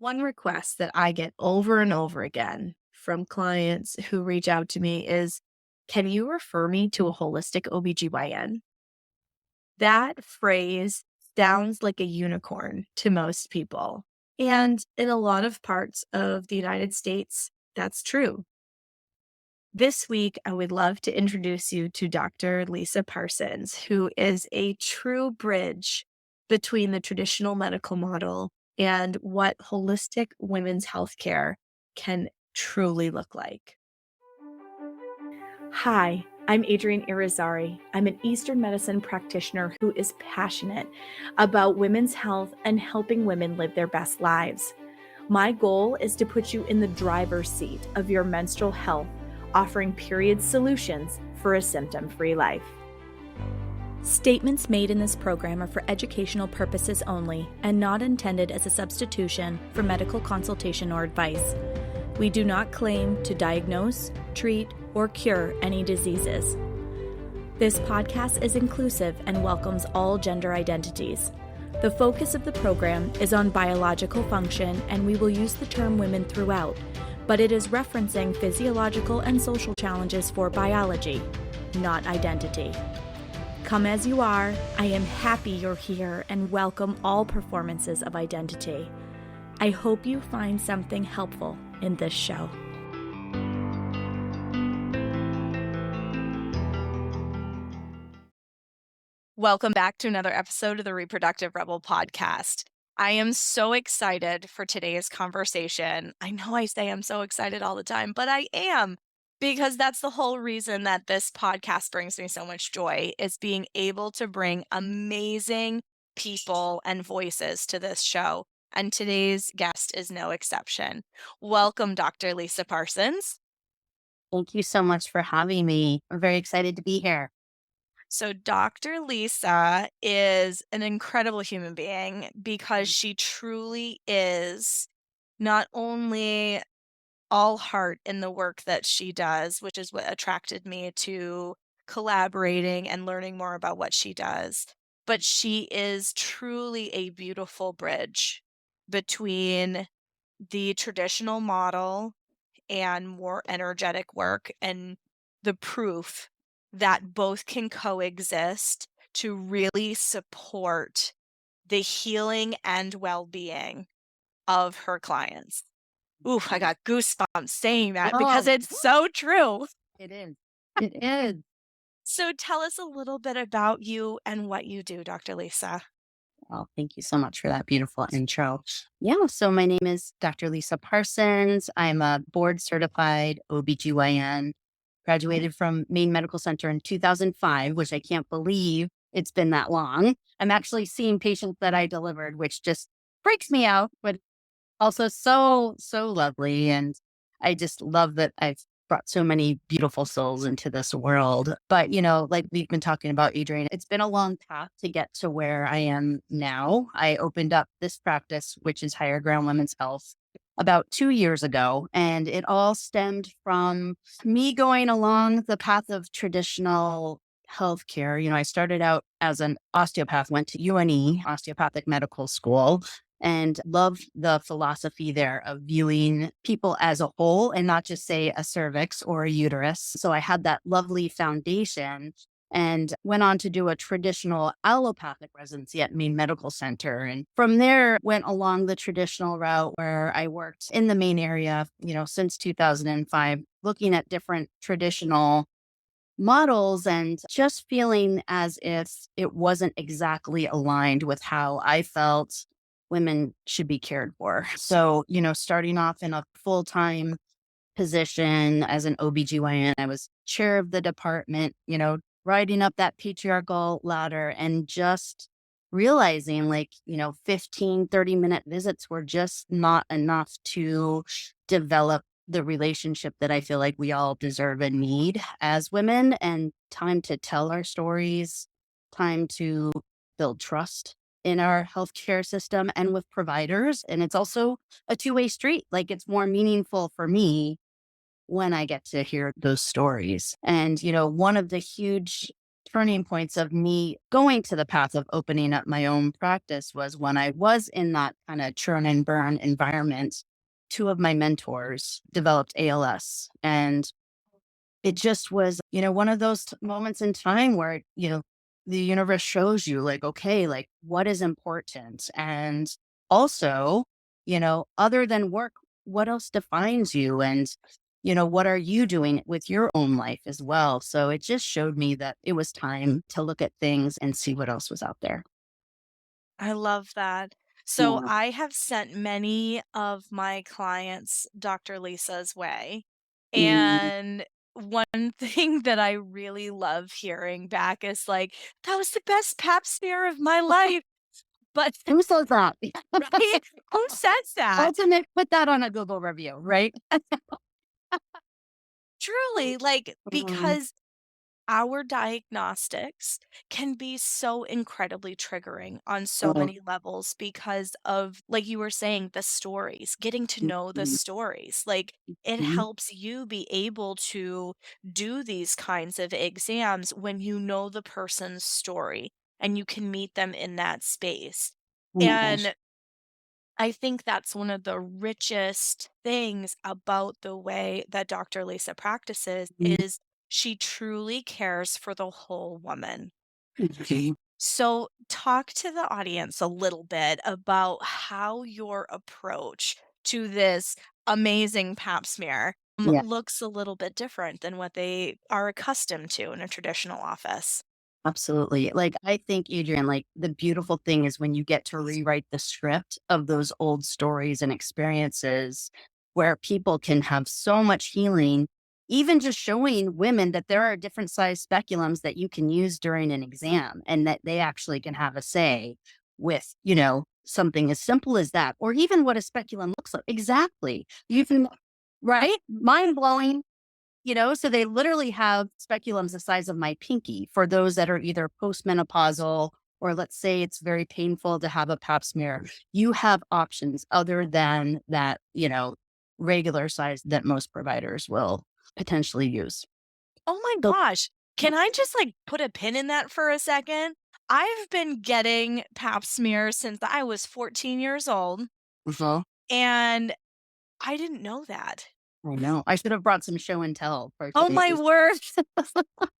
One request that I get over and over again from clients who reach out to me is, can you refer me to a holistic OBGYN? That phrase sounds like a unicorn to most people. And in a lot of parts of the United States, that's true. This week, I would love to introduce you to Dr. Lisa Parsons, who is a true bridge between the traditional medical model and what holistic women's healthcare can truly look like. Hi, I'm Adrienne Irizarry. I'm an Eastern medicine practitioner who is passionate about women's health and helping women live their best lives. My goal is to put you in the driver's seat of your menstrual health, offering period solutions for a symptom-free life. Statements made in this program are for educational purposes only and not intended as a substitution for medical consultation or advice. We do not claim to diagnose, treat, or cure any diseases. This podcast is inclusive and welcomes all gender identities. The focus of the program is on biological function, and we will use the term women throughout, but it is referencing physiological and social challenges for biology, not identity. Come as you are, I am happy you're here and welcome all performances of identity. I hope you find something helpful in this show. Welcome back to another episode of the Reproductive Rebel podcast. I am so excited for today's conversation. I know I say I'm so excited all the time, but I am, because that's the whole reason that this podcast brings me so much joy, is being able to bring amazing people and voices to this show. And today's guest is no exception. Welcome, Dr. Lisa Parsons. Thank you so much for having me. I'm very excited to be here. So Dr. Lisa is an incredible human being because she truly is not only all heart in the work that she does, which is what attracted me to collaborating and learning more about what she does, but she is truly a beautiful bridge between the traditional model and more energetic work, and the proof that both can coexist to really support the healing and well-being of her clients. Ooh, I got goosebumps saying that because it's so true. It is. It is. So tell us a little bit about you and what you do, Dr. Lisa. Well, thank you so much for that beautiful intro. Yeah, so my name is Dr. Lisa Parsons. I'm a board certified OBGYN, graduated from Maine Medical Center in 2005, which I can't believe it's been that long. I'm actually seeing patients that I delivered, which just freaks me out, but also so lovely. And I just love that I've brought so many beautiful souls into this world. But, like we've been talking about, Adrienne, it's been a long path to get to where I am now. I opened up this practice, which is Higher Ground Women's Health, about 2 years ago. And it all stemmed from me going along the path of traditional healthcare. I started out as an osteopath, went to UNE, Osteopathic Medical School, and love the philosophy there of viewing people as a whole and not just say a cervix or a uterus. So I had that lovely foundation and went on to do a traditional allopathic residency at Maine Medical Center. And from there went along the traditional route where I worked in the Maine area, since 2005, looking at different traditional models and just feeling as if it wasn't exactly aligned with how I felt women should be cared for. So, starting off in a full-time position as an OBGYN, I was chair of the department, riding up that patriarchal ladder and just realizing 15, 30-minute visits were just not enough to develop the relationship that I feel like we all deserve and need as women, and time to tell our stories, time to build trust in our healthcare system and with providers. And it's also a two-way street. It's more meaningful for me when I get to hear those stories. And, one of the huge turning points of me going to the path of opening up my own practice was when I was in that kind of churn and burn environment. Two of my mentors developed ALS, and it just was, one of those moments in time where, the universe shows you like, okay, like what is important. And also, other than work, what else defines you? And, what are you doing with your own life as well? So it just showed me that it was time to look at things and see what else was out there. I love that. So Yeah. I have sent many of my clients Dr. Lisa's way. Mm. And one thing that I really love hearing back is like, that was the best pap smear of my life. But Who says that? right? Who says that? Ultimate, put that on a Google review, right? Truly, like, Mm. because our diagnostics can be so incredibly triggering on so Oh, many levels because of, like you were saying, the stories, getting to know the mhm, stories. Like, it mhm. helps you be able to do these kinds of exams when you know the person's story and you can meet them in that space. Oh my gosh. And I think that's one of the richest things about the way that Dr. Lisa practices Mm. is she truly cares for the whole woman. Okay. So, talk to the audience a little bit about how your approach to this amazing pap smear Yeah. looks a little bit different than what they are accustomed to in a traditional office. Absolutely. Like, I think, Adrian, like, the beautiful thing is when you get to rewrite the script of those old stories and experiences where people can have so much healing, even just showing women that there are different size speculums that you can use during an exam and that they actually can have a say with, something as simple as that, or even what a speculum looks like. Exactly. You can, right? Mind blowing. So they literally have speculums the size of my pinky for those that are either postmenopausal or let's say it's very painful to have a pap smear. You have options other than that, regular size that most providers will potentially use. Oh my So, gosh. Can I just like put a pin in that for a second? I've been getting pap smears since I was 14 years old, uh and I didn't know that. I know. I should have brought some show and tell for Oh my today's. word.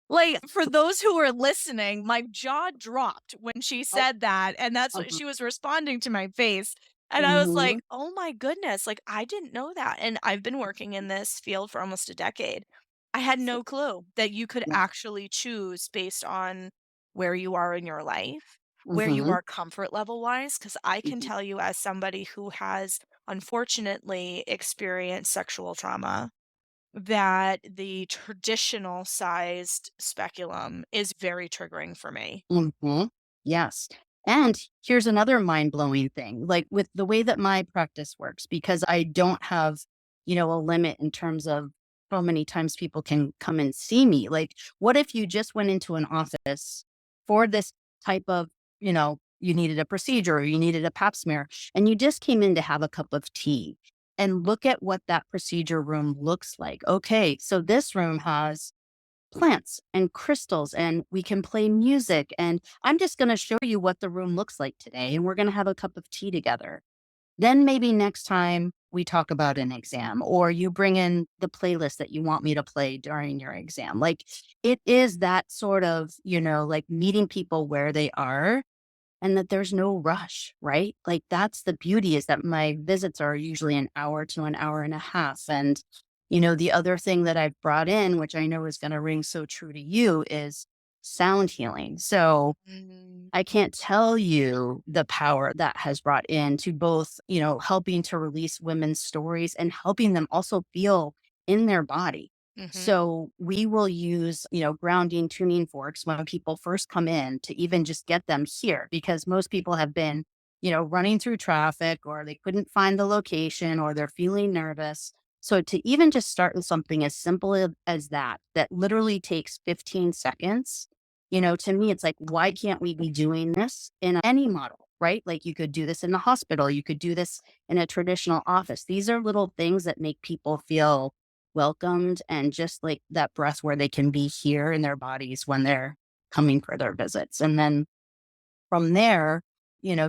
Like, for those who were listening, my jaw dropped when she Oh, said that, and that's what uh-huh. she was responding to my face. And I was like, Mhm. "Oh my goodness, like, I didn't know that." And I've been working in this field for almost a decade. I had no clue that you could Yeah. actually choose based on where you are in your life, where you Mhm. are comfort level wise. Because I can Mhm. tell you as somebody who has unfortunately experienced sexual trauma that the traditional sized speculum is very triggering for me. Mhm. Yes. And here's another mind blowing thing like with the way that my practice works, because I don't have, a limit in terms of how many times people can come and see me. Like, what if you just went into an office for this type of, you needed a procedure or you needed a pap smear and you just came in to have a cup of tea and look at what that procedure room looks like? Okay. So this room has plants and crystals and we can play music and I'm just going to show you what the room looks like today and we're going to have a cup of tea together. Then maybe next time we talk about an exam or you bring in the playlist that you want me to play during your exam. Like it is that sort of, like meeting people where they are and that there's no rush, right? Like that's the beauty is that my visits are usually an hour to an hour and a half. And, the other thing that I've brought in, which I know is going to ring so true to you, is sound healing. So Mm, I can't tell you the power that has brought in to both, helping to release women's stories and helping them also feel in their body. mhm, So we will use, grounding tuning forks when people first come in to even just get them here because most people have been, running through traffic or they couldn't find the location or they're feeling nervous. So to even just start with something as simple as that, that literally takes 15 seconds, to me, it's like, why can't we be doing this in any model, right? Like you could do this in the hospital, you could do this in a traditional office. These are little things that make people feel welcomed and just like that breath where they can be here in their bodies when they're coming for their visits. And then from there,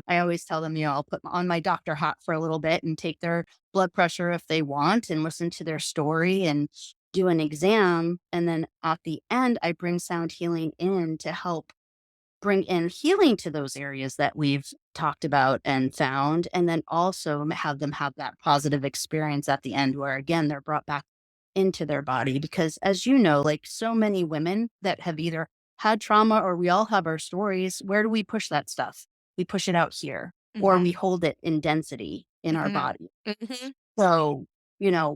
I always tell them, I'll put on my doctor hat for a little bit and take their blood pressure if they want and listen to their story and do an exam. And then at the end, I bring sound healing in to help bring in healing to those areas that we've talked about and found. And then also have them have that positive experience at the end where, again, they're brought back into their body. Because as you know, like so many women that have either had trauma or we all have our stories, where do we push that stuff? We push it out here or we Mhm. hold it in density in our Mhm. body. Mhm. So,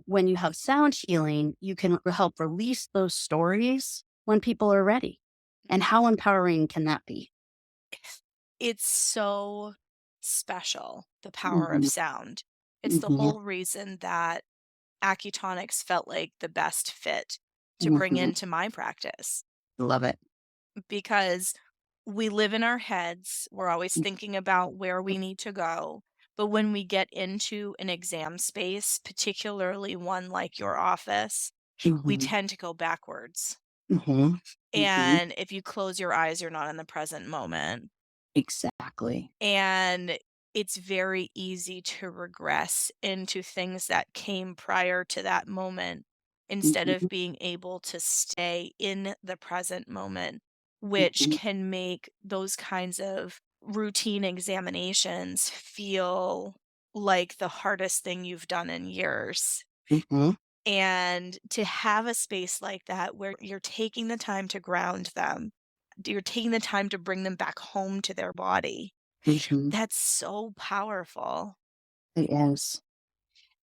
when you have sound healing, you can help release those stories when people are ready. And how empowering can that be? It's so special, the power of Mhm, sound. It's the mhm, whole reason that Acutonics felt like the best fit to bring mhm. into my practice Love it. because we live in our heads. We're always thinking about where we need to go. But when we get into an exam space, particularly one like your office, we Mhm, tend to go backwards. mhm, mhm. And if you close your eyes, you're not in the present moment. Exactly. And it's very easy to regress into things that came prior to that moment instead of Mhm, being able to stay in the present moment, which mhm, can make those kinds of routine examinations feel like the hardest thing you've done in years. mhm, And to have a space like that where you're taking the time to ground them, you're taking the time to bring them back home to their body, mhm. that's so powerful. It is.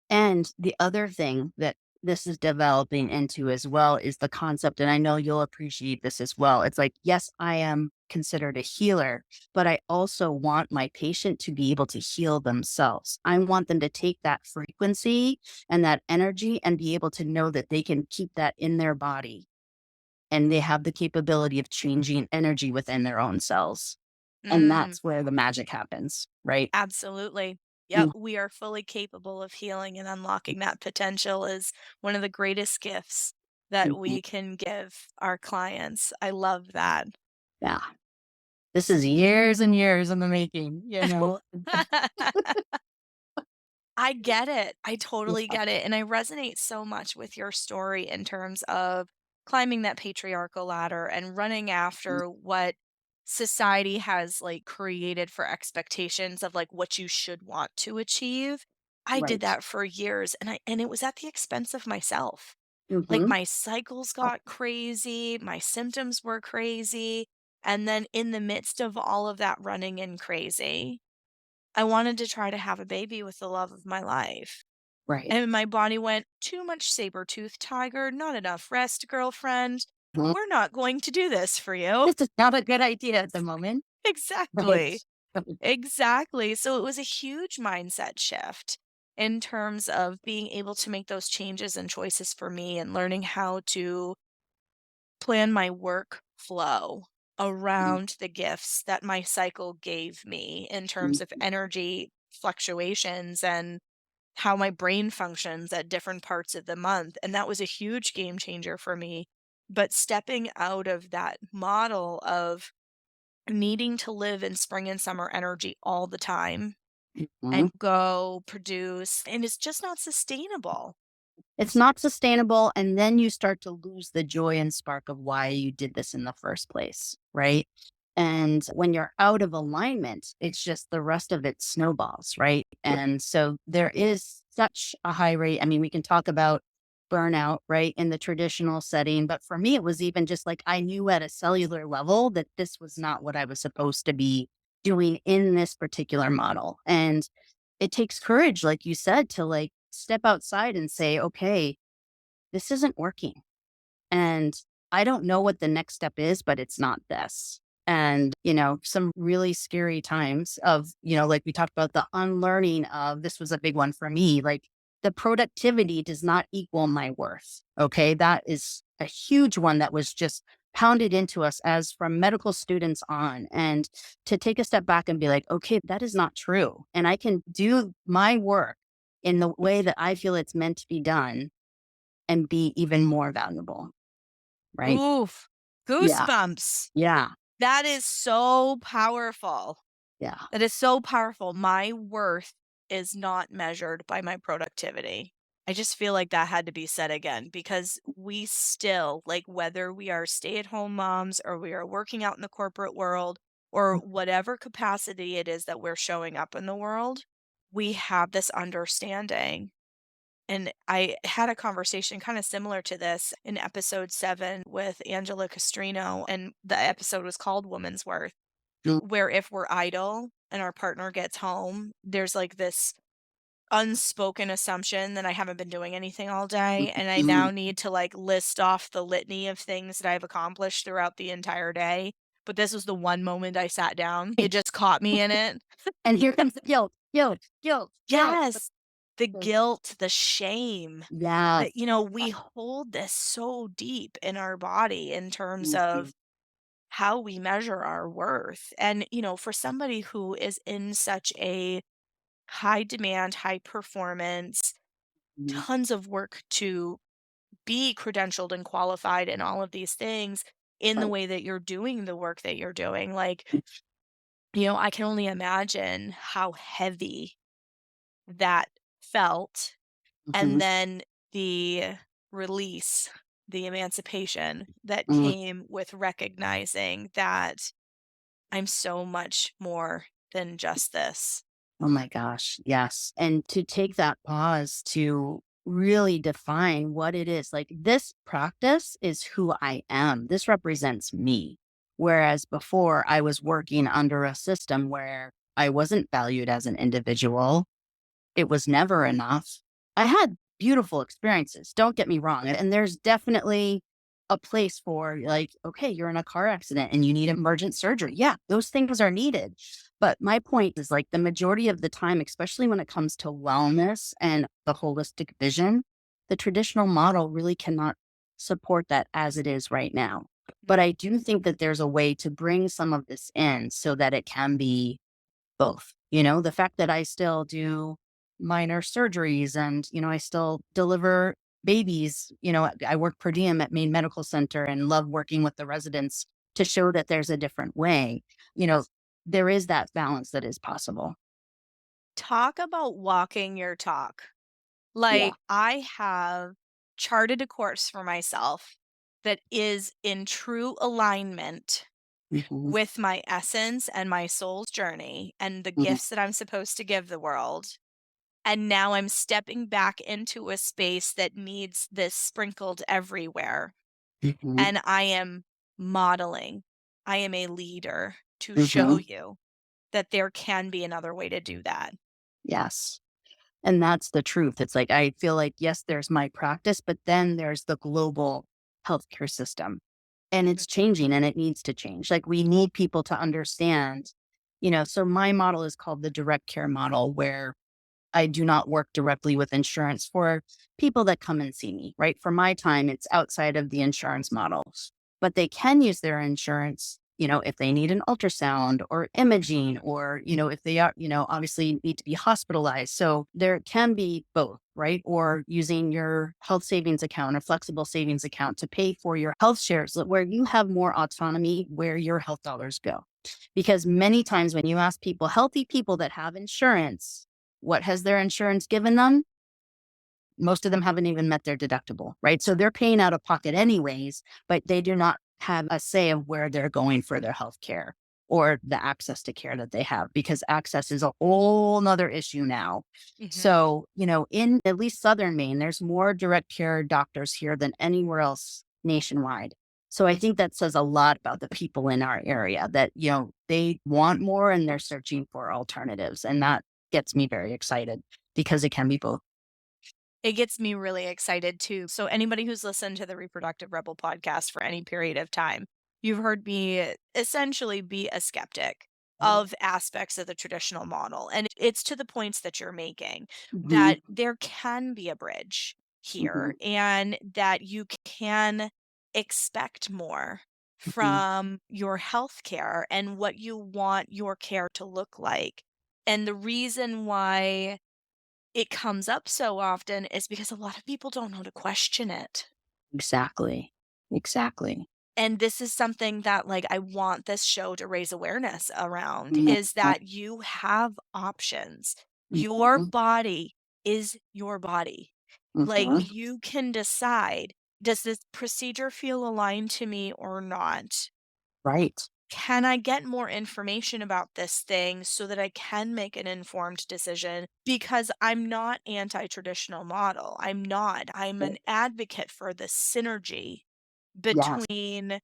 And the other thing that this is developing into as well is the concept, and I know you'll appreciate this as well. It's like, yes, I am considered a healer, but I also want my patient to be able to heal themselves. I want them to take that frequency and that energy and be able to know that they can keep that in their body and they have the capability of changing energy within their own cells. And Mm, that's where the magic happens, right? absolutely. Yep, Mm, we are fully capable of healing and unlocking that potential is one of the greatest gifts that mhm. we can give our clients. I love that. Yeah. This is years and years in the making. I get it. I totally Yeah. get it. And I resonate so much with your story in terms of climbing that patriarchal ladder and running after what society has like created for expectations of like what you should want to achieve. I did Right. that for years and it was at the expense of myself. Like Mhm. my cycles got crazy, my symptoms were crazy, and then in the midst of all of that running and crazy, I wanted to try to have a baby with the love of my life. Right. And my body went, "Too much saber-toothed tiger, not enough rest, girlfriend. Mhm. We're not going to do this for you." This is not a good idea at the moment. Right. Exactly. Exactly. So it was a huge mindset shift in terms of being able to make those changes and choices for me and learning how to plan my work flow Mhm, around the gifts that my cycle gave me in terms of energy fluctuations and how my brain functions at different parts of the month, and that was a huge game changer for me. But stepping out of that model of needing to live in spring and summer energy all the time and mhm. go produce, and it's just not sustainable. It's not sustainable, and then you start to lose the joy and spark of why you did this in the first place, right? And when you're out of alignment, it's just the rest of it snowballs, right? And so there is such a high rate. I mean, we can talk about burnout, right, in the traditional setting, but for me, it was even just like I knew at a cellular level that this was not what I was supposed to be doing in this particular model. And it takes courage, like you said, to like step outside and say, okay, this isn't working. And I don't know what the next step is, but it's not this. And, some really scary times of, like we talked about the unlearning of this was a big one for me. Like the productivity does not equal my worth. Okay. That is a huge one that was just pounded into us as from medical students on. And to take a step back and be like, okay, that is not true. And I can do my work in the way that I feel it's meant to be done and be even more valuable. Right. Oof. Yeah. Goosebumps. Yeah. That is so powerful. Yeah. That is so powerful. My worth is not measured by my productivity. I just feel like that had to be said again because we still, like, whether we are stay at home moms or we are working out in the corporate world or whatever capacity it is that we're showing up in the world, we have this understanding. And I had a conversation kind of similar to this in episode 7 with Angela Castrino, and the episode was called Woman's Worth, Mm, where if we're idle and our partner gets home, there's like this unspoken assumption that I haven't been doing anything all day, and I mhm. now need to, like, list off the litany of things that I've accomplished throughout the entire day, but this was the one moment I sat down. It just caught me in it. And here comes the guilt, guilt, guilt, guilt. Yes. The guilt, the shame Yes. that, we hold this so deep in our body in terms Mhm, of how we measure our worth. And, for somebody who is in such a high demand, high performance, mhm. tons of work to be credentialed and qualified and all of these things in the Right. way that you're doing the work that you're doing. Like, I can only imagine how heavy that felt. And Mhm, then the release, the emancipation that mm. came with recognizing that I'm so much more than just this. Oh my gosh, yes. And to take that pause to really define what it is, like this practice is who I am. This represents me. Whereas before I was working under a system where I wasn't valued as an individual. It was never enough. I had beautiful experiences, don't get me wrong, and there's definitely a place for, like, okay, you're in a car accident and you need emergent surgery. Yeah, those things are needed. But my point is, like, the majority of the time, especially when it comes to wellness and the holistic vision, the traditional model really cannot support that as it is right now. But I do think that there's a way to bring some of this in so that it can be both. The fact that I still do minor surgeries and, I still deliver babies, I work per diem at Maine Medical Center and love working with the residents to show that there's a different way. You know, there is that balance that is possible. Talk about walking your talk. Yeah. Like, I have charted a course for myself that is in true alignment Mhm, with my essence and my soul's journey and the mhm, gifts that I'm supposed to give the world. And now I'm stepping back into a space that needs this sprinkled everywhere. mhm, And I am modeling. I am a leader to show mhm. you that there can be another way to do that. Yes. And that's the truth. It's like, I feel like, yes, there's my practice, but then there's the global healthcare system. And Mhm. it's changing and it needs to change. Like, we need people to understand, so my model is called the direct care model, where I do not work directly with insurance for people that come and see me, right? For my time, it's outside of the insurance models, but they can use their insurance, if they need an ultrasound or imaging, or, if they are, obviously need to be hospitalized. So there can be both, right? Or using your health savings account or flexible savings account to pay for your health shares, where you have more autonomy where your health dollars go. Because many times when you ask people, healthy people that have insurance, what has their insurance given them? Most of them haven't even met their deductible, right? So they're paying out of pocket anyways, but they do not have a say of where they're going for their health care or the access to care that they have, because access is a whole nother issue now. Mhm. So, in at least Southern Maine, there's more direct care doctors here than anywhere else nationwide. So I think that says a lot about the people in our area, that, they want more and they're searching for alternatives. And that gets me very excited because it can be both. It gets me really excited too. So, anybody who's listened to the Reproductive Rebel podcast for any period of time, you've heard me essentially be a skeptic of aspects of the traditional model. And it's to the points that you're making Mhm, that there can be a bridge mhm, here and that you can expect more mhm. from your health care and what you want your care to look like. And the reason why it comes up so often is because a lot of people don't know to question it. Exactly. Exactly. And this is something that, like, I want this show to raise awareness around, Mhm. is that you have options. Your Mhm. body is your body. Like, Mhm. you can decide, does this procedure feel aligned to me or not? Right. Can I get more information about this thing so that I can make an informed decision? Because I'm not anti-traditional model. I'm not. I'm Right. an advocate for the synergy Yes. between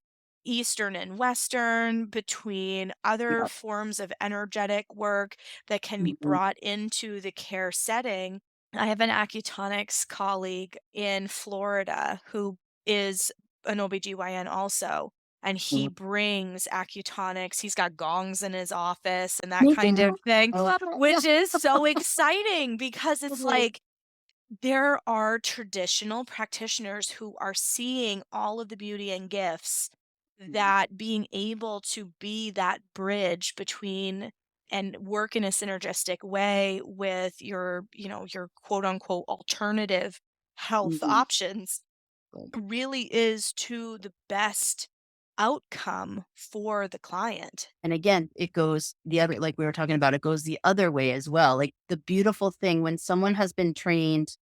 Eastern and Western, between other Yep. forms of energetic work that can be Mhm. brought into the care setting. I have an acutonics colleague in Florida who is an OBGYN also, and he Mhm. brings acutonics. He's got gongs in his office and that Me kind too. of thing, I love it. Yeah. which is so exciting because it's Mhm. like there are traditional practitioners who are seeing all of the beauty and gifts that being able to be that bridge between and work in a synergistic way with your, your quote unquote alternative health Mhm. options really is to the best outcome for the client. And again, it goes the other, like we were talking about, it goes the other way as well. Like the beautiful thing when someone has been trained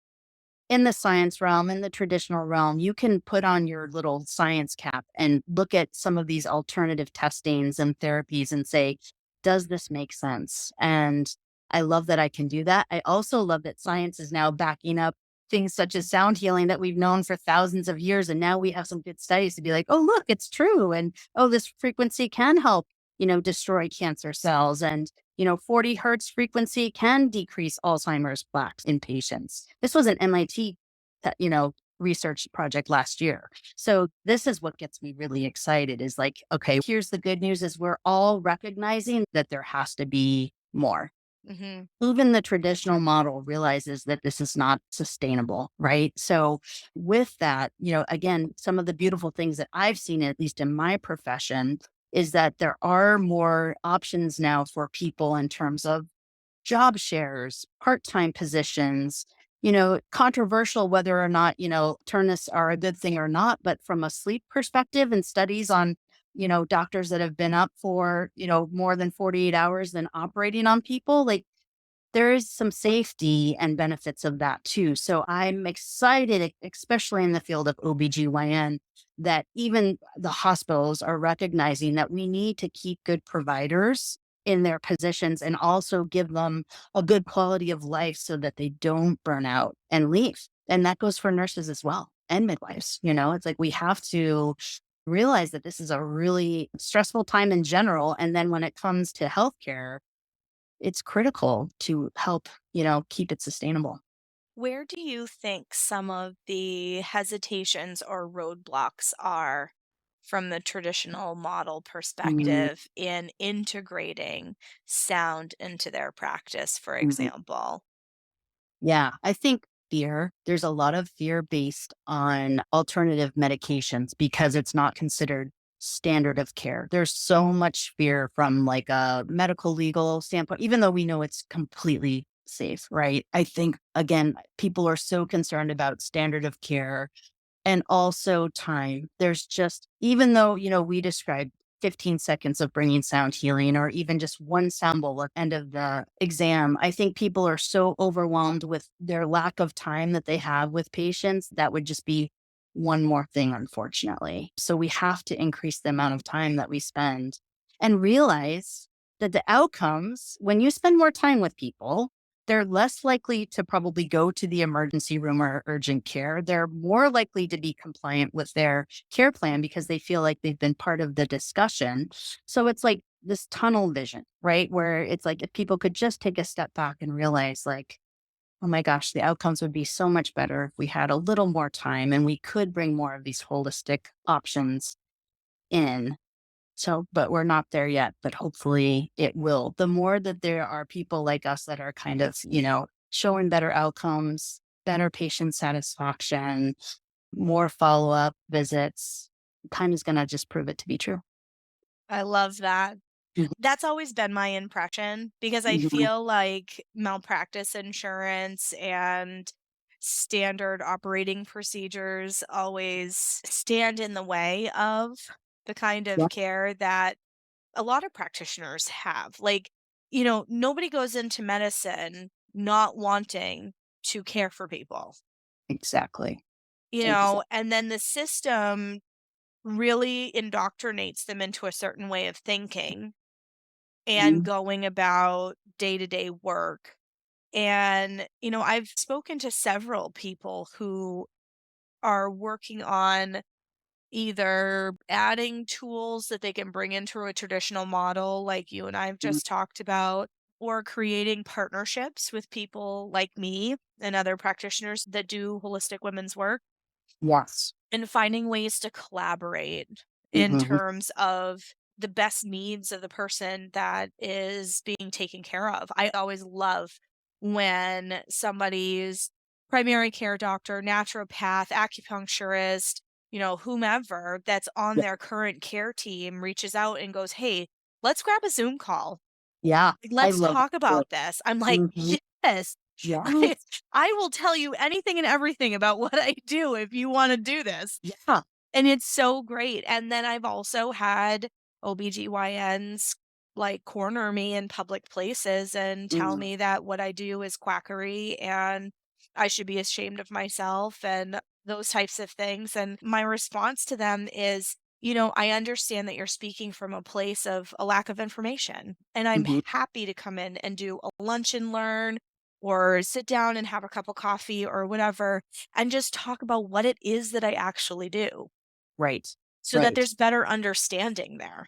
in the science realm, in the traditional realm, you can put on your little science cap and look at some of these alternative testings and therapies and say, does this make sense? And I love that I can do that. I also love that science is now backing up things such as sound healing that we've known for thousands of years. And now we have some good studies to be like, oh, look, it's true. And oh, this frequency can help, destroy cancer cells. And 40 hertz frequency can decrease Alzheimer's plaques in patients. This was an MIT, research project last year. So this is what gets me really excited is like, okay, here's the good news is we're all recognizing that there has to be more. Hmm. Even the traditional model realizes that this is not sustainable, right? So with that, again, some of the beautiful things that I've seen, at least in my profession, is that there are more options now for people in terms of job shares, part-time positions, controversial whether or not, turnists are a good thing or not, but from a sleep perspective and studies on, doctors that have been up for, more than 48 hours than operating on people, like there is some safety and benefits of that too. So I'm excited, especially in the field of OBGYN, that even the hospitals are recognizing that we need to keep good providers in their positions and also give them a good quality of life so that they don't burn out and leave. And that goes for nurses as well and midwives. It's like we have to realize that this is a really stressful time in general. And then when it comes to healthcare, it's critical to help, keep it sustainable. Where do you think some of the hesitations or roadblocks are from the traditional model Mhm, perspective in integrating sound into their practice, for mhm. example? Yeah, I think fear, there's a lot of fear based on alternative medications because it's not considered standard of care. There's so much fear from like a medical legal standpoint, even though we know it's completely safe, right? I think again, people are so concerned about standard of care and also time. There's just, even though, we described 15 seconds of bringing sound healing or even just one sound bowl at the end of the exam, I think people are so overwhelmed with their lack of time that they have with patients. That would just be one more thing, unfortunately. So we have to increase the amount of time that we spend and realize that the outcomes, when you spend more time with people, they're less likely to probably go to the emergency room or urgent care. They're more likely to be compliant with their care plan because they feel like they've been part of the discussion. So it's like this tunnel vision, right? Where it's like if people could just take a step back and realize, like, oh my gosh, the outcomes would be so much better if we had a little more time and we could bring more of these holistic options in. So, but we're not there yet, but hopefully it will. The more that there are people like us that are kind of, showing better outcomes, better patient satisfaction, more follow up visits, time is going to just prove it to be true. I love that. Mhm, That's always been my impression because I mhm, feel like malpractice insurance and standard operating procedures always stand in the way of the kind Yeah, of care that a lot of practitioners have. Like, nobody goes into medicine not wanting to care for people, exactly. Exactly. and then the system really indoctrinates them into a certain way of thinking and Mhm. going about day to day work. And, I've spoken to several people who are working on either adding tools that they can bring into a traditional model, like you and I have Mhm. just talked about, or creating partnerships with people like me and other practitioners that do holistic women's work Yes. and finding ways to collaborate in Mhm. terms of the best needs of the person that is being taken care of. I always love when somebody's primary care doctor, naturopath, acupuncturist, whomever that's on Yeah. their current care team reaches out and goes, "Hey, let's grab a Zoom call. Yeah, Like, I let's love that talk too. about this." I'm like, Mhm. "Yes, I, Yes. I will tell you anything and everything about what I do if you want to do this." Yeah. And it's so great, and then I've also had OBGYNs, like, corner me in public places and tell Mm. me that what I do is quackery and I should be ashamed of myself and those types of things, and my response to them is, "I understand that you're speaking from a place of a lack of information, and I'm Mhm. happy to come in and do a lunch and learn or sit down and have a cup of coffee or whatever, and just talk about what it is that I actually do." Right. So that Right. there's better understanding there.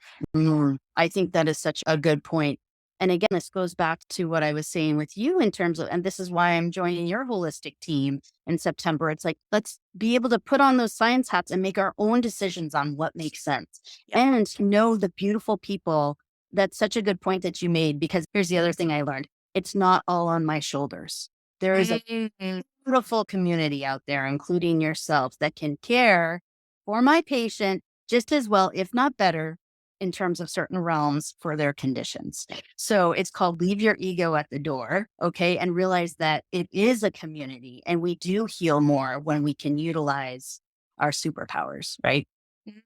I think that is such a good point. And again, this goes back to what I was saying with you in terms of, and this is why I'm joining your holistic team in September. It's like, let's be able to put on those science hats and make our own decisions on what makes sense Yep. and know the beautiful people. That's such a good point that you made, because here's the other thing I learned. It's not all on my shoulders. There is a Mhm. beautiful community out there, including yourself, that can care for my patient just as well, if not better, in terms of certain realms for their conditions. So it's called leave your ego at the door, okay? And realize that it is a community and we do heal more when we can utilize our superpowers, right?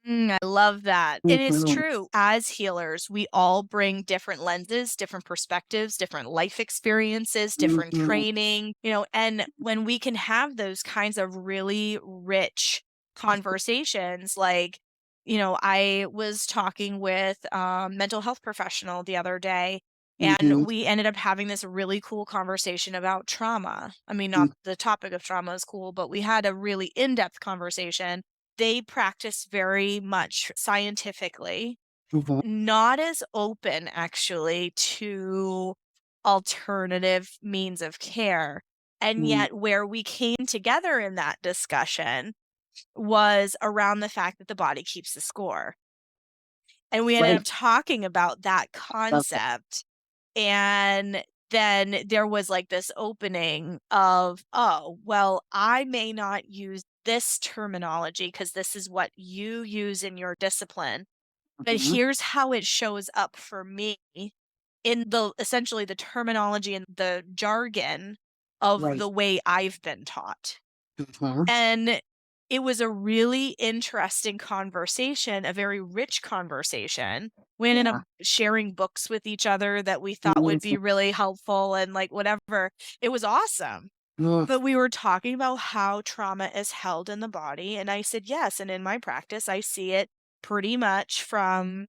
I love that. And it's Mhm. true. As healers, we all bring different lenses, different perspectives, different life experiences, different Mhm. training, and when we can have those kinds of really rich conversations, like, I was talking with a mental health professional the other day, and Mhm. we ended up having this really cool conversation about trauma. I mean, not Mhm. the topic of trauma is cool, but we had a really in depth conversation. They practice very much scientifically, Mhm. not as open actually to alternative means of care. And Mhm. yet, where we came together in that discussion was around the fact that the body keeps the score. And we ended Right. up talking about that Love that. concept. And then there was like this opening of, oh, well, I may not use this terminology because this is what you use in your discipline, but Mhm. here's how it shows up for me in the essentially the terminology and the jargon of Right. the way I've been taught. Mhm. And it was a really interesting conversation, a very rich conversation. We ended up Yeah. sharing books with each other that we thought would be Amazing. really helpful and like whatever. It was awesome. Mm. But we were talking about how trauma is held in the body. And I said, yes. And in my practice, I see it pretty much from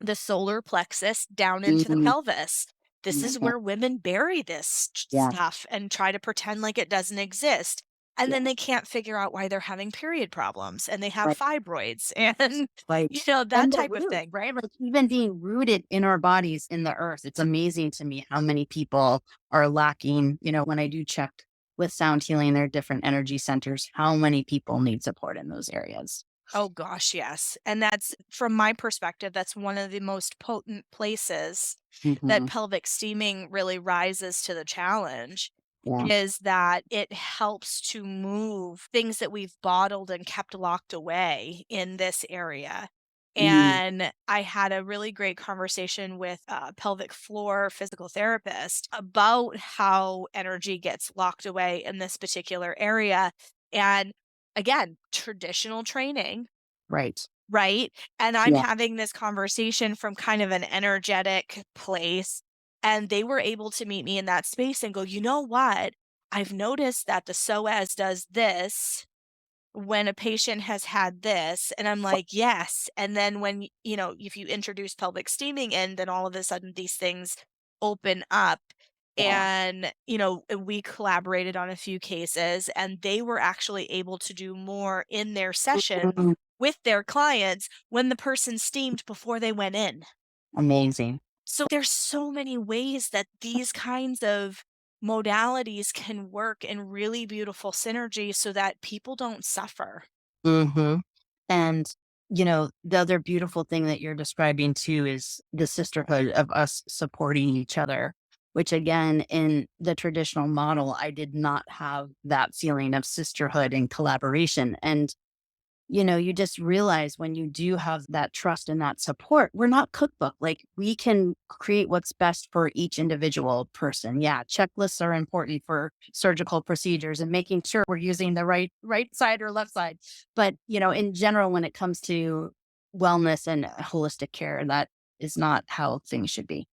the solar plexus down into the Mhm. pelvis. This is Mhm. where women bury this Yeah. stuff and try to pretend like it doesn't exist. And Yeah. then they can't figure out why they're having period problems and they have Right. fibroids and, Like, that and the type of root, thing. right? Like even being rooted in our bodies in the earth. It's amazing to me how many people are lacking, when I do check with sound healing, their different energy centers, how many people need support in those areas. Oh gosh, yes. And that's from my perspective, that's one of the most potent places that Hmm. pelvic steaming really rises to the challenge Yeah. is that it helps to move things that we've bottled and kept locked away in this area. Mm, And I had a really great conversation with a pelvic floor physical therapist about how energy gets locked away in this particular area. And again, traditional training, right. right? And I'm Yeah. having this conversation from kind of an energetic place. And they were able to meet me in that space and go, you know what? I've noticed that the psoas does this when a patient has had this. And I'm like, yes. And then when, if you introduce pelvic steaming in, then all of a sudden these things open up. Yeah. And, we collaborated on a few cases and they were actually able to do more in their session Mm, with their clients when the person steamed before they went in. amazing. So there's so many ways that these kinds of modalities can work in really beautiful synergy so that people don't suffer. Hmm. And, the other beautiful thing that you're describing too is the sisterhood of us supporting each other, which again, in the traditional model, I did not have that feeling of sisterhood and collaboration. And you just realize when you do have that trust and that support, we're not cookbook. Like we can create what's best for each individual person. Yeah, checklists are important for surgical procedures and making sure we're using the right side or left side. But, in general, when it comes to wellness and holistic care, that is not how things should be.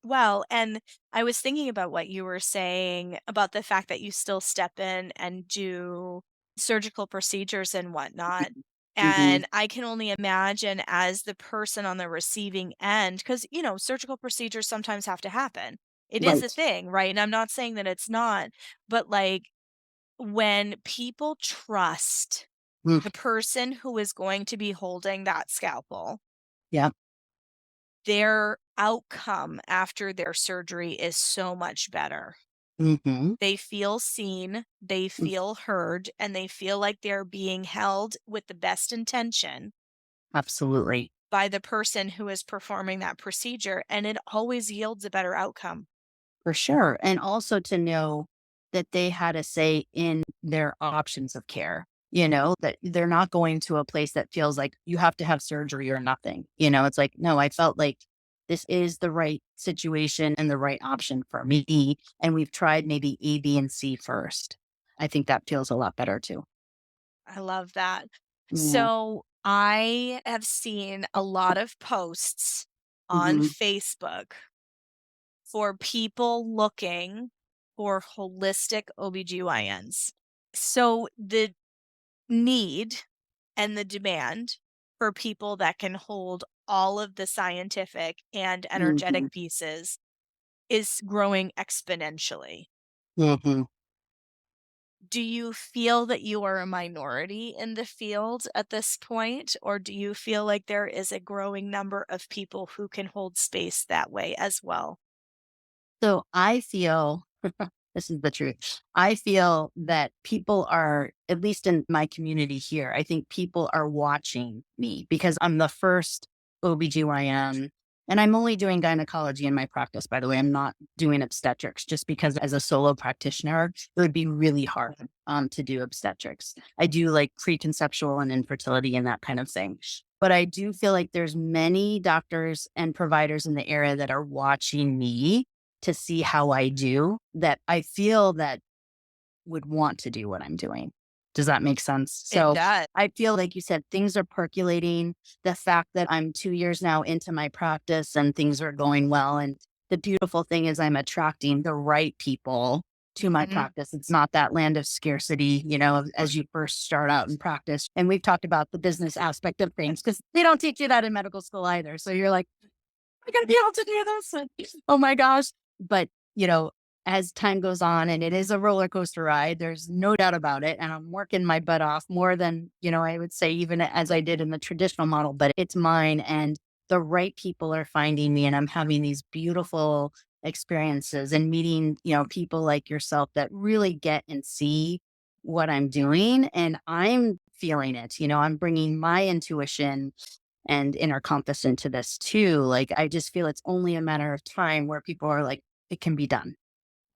Well, and I was thinking about what you were saying about the fact that you still step in and do surgical procedures and whatnot. Hmm. And I can only imagine as the person on the receiving end, because, surgical procedures sometimes have to happen. It is a Right. thing, right? And I'm not saying that it's not, but like when people trust Mm, the person who is going to be holding that scalpel, yeah. their outcome after their surgery is so much better. Hmm. They feel seen, they feel heard, and they feel like they're being held with the best intention Absolutely. by the person who is performing that procedure, and it always yields a better outcome. For sure. And also to know that they had a say in their options of care, that they're not going to a place that feels like you have to have surgery or nothing. It's like, no, I felt like this is the right situation and the right option for me. And we've tried maybe A, B, and C first. I think that feels a lot better too. I love that. Yeah. So, I have seen a lot of posts on Hmm. Facebook for people looking for holistic OBGYNs. So the need and the demand for people that can hold all of the scientific and Hmm. energetic pieces is growing exponentially. Hmm. Do you feel that you are a minority in the field at this point, or do you feel like there is a growing number of people who can hold space that way as well? So I feel this is the truth. I feel that people are, at least in my community here, I think people are watching me because I'm the first OBGYN. And I'm only doing gynecology in my practice, by the way. I'm not doing obstetrics just because as a solo practitioner, it would be really hard to do obstetrics. I do like preconceptual and infertility and that kind of thing. But I do feel like there's many doctors and providers in the area that are watching me to see how I do that I feel that would want to do what I'm doing. Does that make sense? It So does. I feel like you said things are percolating. The fact that I'm 2 years now into my practice and things are going well. And the beautiful thing is I'm attracting the right people to my Mhm. practice. It's not that land of scarcity, as you first start out in practice. And we've talked about the business aspect of things because they don't teach you that in medical school either. So you're like, I gotta be able to do this. And, oh my gosh. But, as time goes on and it is a roller coaster ride, there's no doubt about it. And I'm working my butt off more than, I would say even as I did in the traditional model, but it's mine. And the right people are finding me and I'm having these beautiful experiences and meeting, people like yourself that really get and see what I'm doing. And I'm feeling it, I'm bringing my intuition and inner compass into this too. Like, I just feel it's only a matter of time where people are like, it can be done.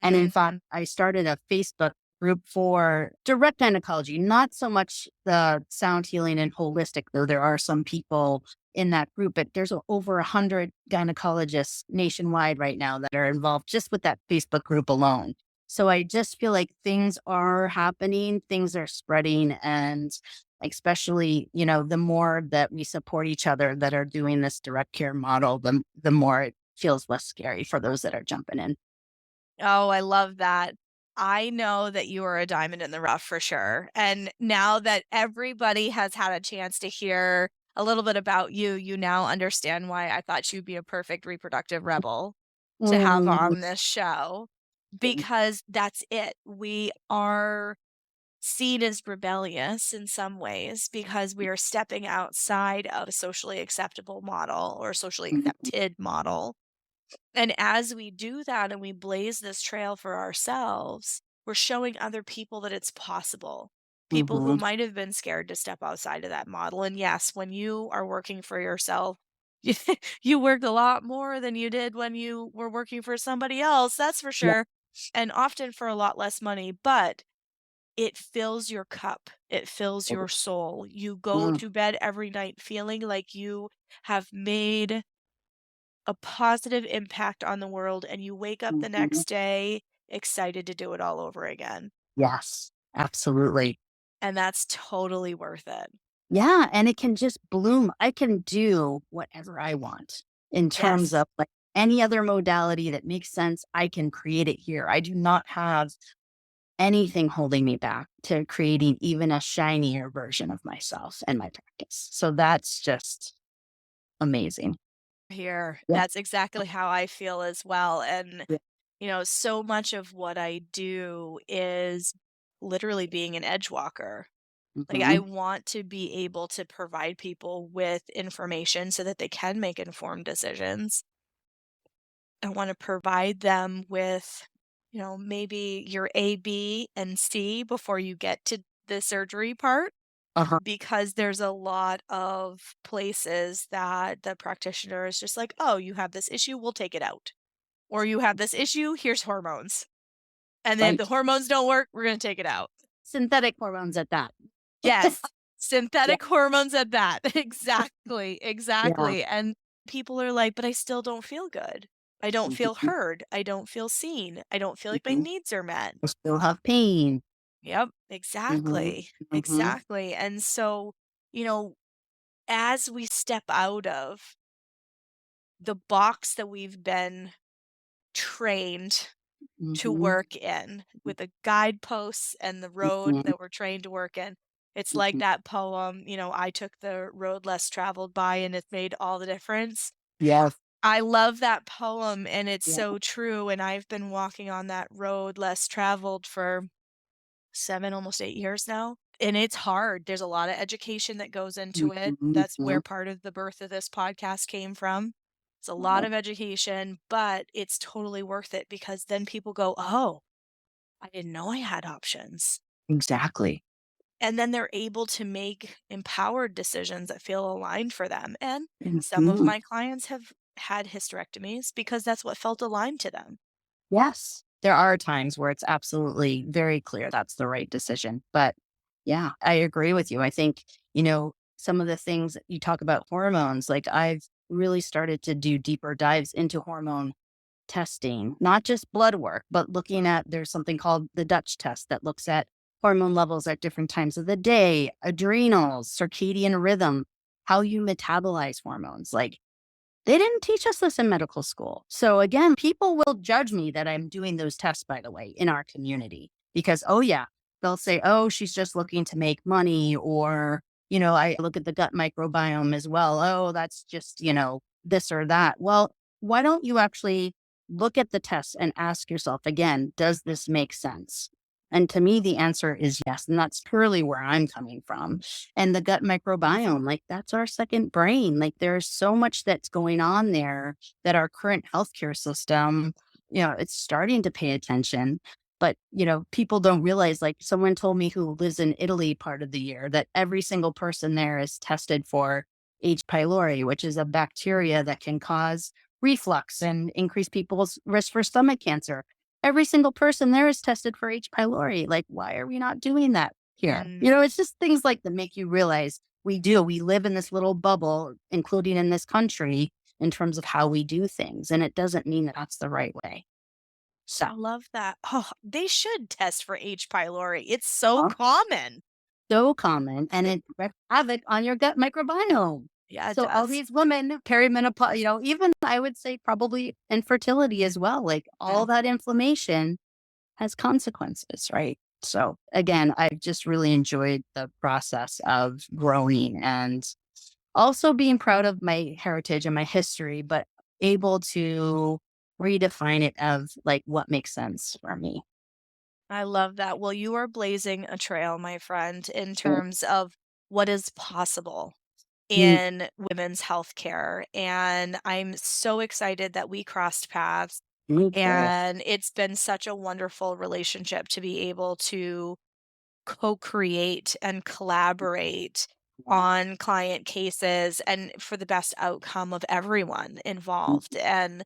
And in fact, Mhm. I started a Facebook group for direct gynecology, not so much the sound healing and holistic, though there are some people in that group, but there's over 100 gynecologists nationwide right now that are involved just with that Facebook group alone. So I just feel like things are happening, things are spreading, and especially, the more that we support each other that are doing this direct care model, the more it feels less scary for those that are jumping in. Oh, I love that. I know that you are a diamond in the rough for sure. And now that everybody has had a chance to hear a little bit about you, you now understand why I thought you'd be a perfect reproductive rebel to have Mm, on this show, because that's it. We are seen as rebellious in some ways because we are stepping outside of a socially acceptable model or socially accepted model, and as we do that and we blaze this trail for ourselves, we're showing other people that it's possible. People who mhm. might have been scared to step outside of that model. And yes, when you are working for yourself, you work a lot more than you did when you were working for somebody else, that's for Yeah. sure. And often for a lot less money, but it fills your cup. It fills your soul. You go Mm, to bed every night feeling like you have made a positive impact on the world, and you wake up the mhm. next day excited to do it all over again. Yes, absolutely. And that's totally worth it. Yeah, and it can just bloom. I can do whatever I want in terms Yes. of like any other modality that makes sense. I can create it here. I do not have anything holding me back to creating even a shinier version of myself and my practice. So that's just amazing. Here, Yeah. that's exactly how I feel as well. And, Yeah. so much of what I do is literally being an edge walker. Like, I Mhm. want to be able to provide people with information so that they can make informed decisions. I wanna provide them with, maybe your A, B, and C before you get to the surgery part, Uh-huh. because there's a lot of places that the practitioner is just like, "Oh, you have this issue, we'll take it out." Or, "You have this issue, here's hormones. And then if the Right. hormones don't work, we're gonna take it out." Synthetic hormones at that. Yes, Yeah. synthetic hormones at that. Exactly, Yeah. exactly, and people are like, "But I still don't feel good. I don't feel Mhm. heard. I don't feel seen. I don't feel like my Mhm. needs are met." I still have pain. Yep, Mhm. exactly, Mhm. exactly, and so, you know, as we step out of the box that we've been trained to Mhm. work in, with the guideposts and the road Mhm. that we're trained to work in. It's like Mhm. that poem, I took the road less traveled by and it made all the difference. Yes. I love that poem and it's Yeah. so true. And I've been walking on that road less traveled for 7, almost 8 years now. And it's hard. There's a lot of education that goes into it. Mhm. That's where Mhm. part of the birth of this podcast came from. It's a lot of education, but it's totally worth it because then people go, "Oh, I didn't know I had options." Exactly. And then they're able to make empowered decisions that feel aligned for them. And some of Mhm. my clients have had hysterectomies because that's what felt aligned to them. Yes. There are times where it's absolutely very clear that's the right decision. But yeah, I agree with you. I think, some of the things that you talk about hormones, like I've really started to do deeper dives into hormone testing, not just blood work, but looking at there's something called the Dutch test that looks at hormone levels at different times of the day, adrenals, circadian rhythm, how you metabolize hormones. Like they didn't teach us this in medical school. So again, people will judge me that I'm doing those tests, by the way, in our community because, oh, yeah, they'll say, oh, she's just looking to make money. Or, I look at the gut microbiome as well. Oh, that's just, this or that. Well, why don't you actually look at the tests and ask yourself again, does this make sense? And to me, the answer is yes. And that's purely where I'm coming from. And the gut microbiome, like that's our second brain. Like there's so much that's going on there that our current healthcare system, it's starting to pay attention. But, people don't realize, like someone told me who lives in Italy part of the year that every single person there is tested for H. pylori, which is a bacteria that can cause reflux and increase people's risk for stomach cancer. every single person there is tested for H. pylori. Like, why are we not doing that here? Mm. You know, it's just things like that make you realize we live in this little bubble, including in this country, in terms of how we do things. And it doesn't mean that that's the right way. So, I love that. Oh, they should test for H. pylori. It's so uh, common. so common, and it wreaks havoc on your gut microbiome. Yeah, it So all does. these women, perimenopause, even I would say probably infertility as well, like all that inflammation has consequences, right? So again, I've just really enjoyed the process of growing and also being proud of my heritage and my history, but able to redefine it of like what makes sense for me. I love that. Well, you are blazing a trail, my friend, in terms of what is possible Mm, in women's healthcare. And I'm so excited that we crossed paths. Me too. And it's been such a wonderful relationship to be able to co-create and collaborate on client cases and for the best outcome of everyone involved. And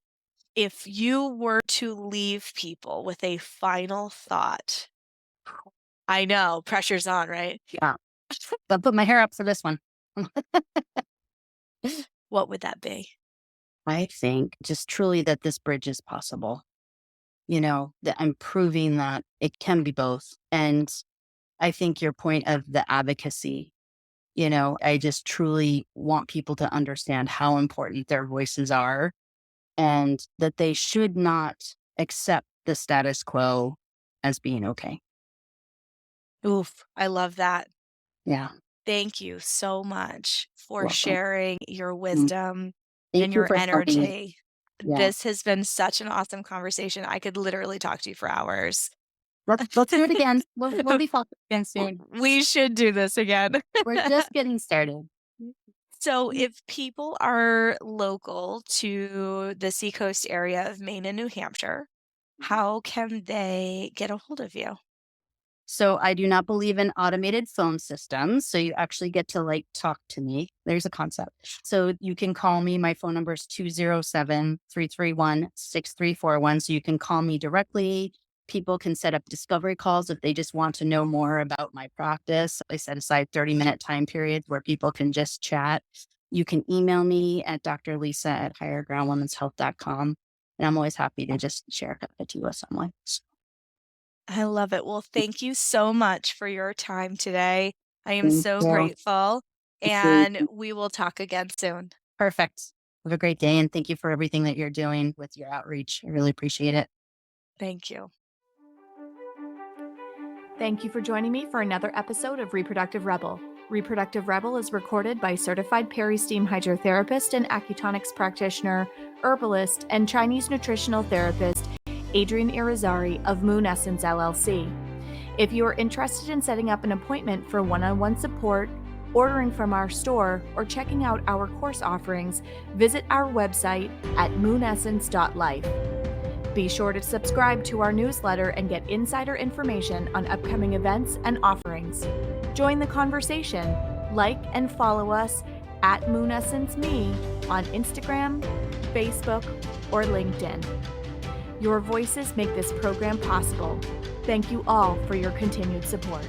if you were to leave people with a final thought, I know, pressure's on, right? Yeah. But put my hair up for this one. What would that be? I think just truly that this bridge is possible, that I'm proving that it can be both. And I think your point of the advocacy, I just truly want people to understand how important their voices are and that they should not accept the status quo as being okay. Oof, I love that. Yeah. Thank you so much for Welcome. sharing your Mm. wisdom and Thank you your for having me. energy. Yeah. This has been such an awesome conversation. I could literally talk to you for hours. Let's do it again. We'll be talking again soon. We should do this again. We're just getting started. So, if people are local to the seacoast area of Maine and New Hampshire, how can they get a hold of you? So I do not believe in automated phone systems. So you actually get to like talk to me. There's a concept. So you can call me. My phone number is 207-331-6341. So you can call me directly. People can set up discovery calls if they just want to know more about my practice. I set aside 30-minute time periods where people can just chat. You can email me at drlisa@highergroundwomenshealth.com. And I'm always happy to just share it with someone. I love it. Well, thank you so much for your time today. I am Thank so you. grateful, and we will talk again soon. Perfect. Have a great day. And thank you for everything that you're doing with your outreach. I really appreciate it. Thank you. Thank you for joining me for another episode of Reproductive Rebel. Reproductive Rebel is recorded by certified peri-steam hydrotherapist and acutonics practitioner, herbalist, and Chinese nutritional therapist, Adrienne Irizarry of Moon Essence LLC. If you are interested in setting up an appointment for one-on-one support, ordering from our store, or checking out our course offerings, visit our website at moonessence.life. Be sure to subscribe to our newsletter and get insider information on upcoming events and offerings. Join the conversation. Like and follow us at Moon Essence Me on Instagram, Facebook, or LinkedIn. Your voices make this program possible. Thank you all for your continued support.